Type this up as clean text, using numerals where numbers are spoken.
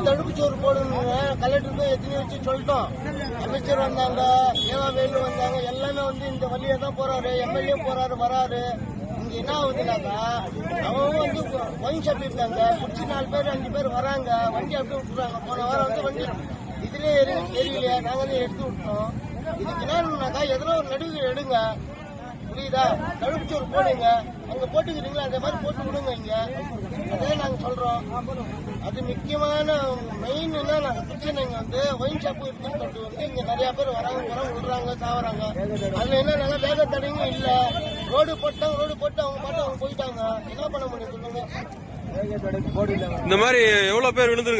தடுப்புச்சோறு போடணுங்க. கலெக்டருக்கு எத்தனையோ வச்சு சொல்லிட்டோம். அமைச்சர் வந்தாங்க, வேலு வந்தாங்க, எல்லாமே இந்த வழியா தான் போறாரு. எம்எல்ஏ போறாரு வராரு. இங்க என்ன ஆகுதுனாக்கா அவங்க ஒயின் ஷாப் இருக்காங்க, குடிச்சு 4 பேர் 5 பேர் வராங்க, வண்டி அப்படியே விட்டுறாங்க. போன வாரம் வண்டி இதுலயே தெரியலையா, நாங்களே எடுத்து விட்டோம். இதுக்கு என்னன்னாக்கா எதனா ஒரு நடுவு எடுங்க, புரியுதா? தடுப்புச்சோறு போடுங்க. அங்க போட்டுக்கிறீங்களா அந்த மாதிரி போட்டு விடுங்க. இங்க அதே நாங்க சொல்றோம். அது முக்கியமான மெயின் நாங்க பிரச்சனை இங்க ஒயின் ஷாப் இருக்குன்னு சொல்லிட்டு இங்க நிறைய பேர் வராங்க விடுறாங்க, சாவறாங்க. அதுல என்னன்னாங்க வேக தடையும் இல்ல. ரோடு போட்டு அவங்க பாட்டு அவங்க போயிட்டாங்க. என்ன பண்ண முடியும் சொல்லுங்க? இந்த மாதிரி எவ்வளவு பேர் விழுந்துருக்காங்க?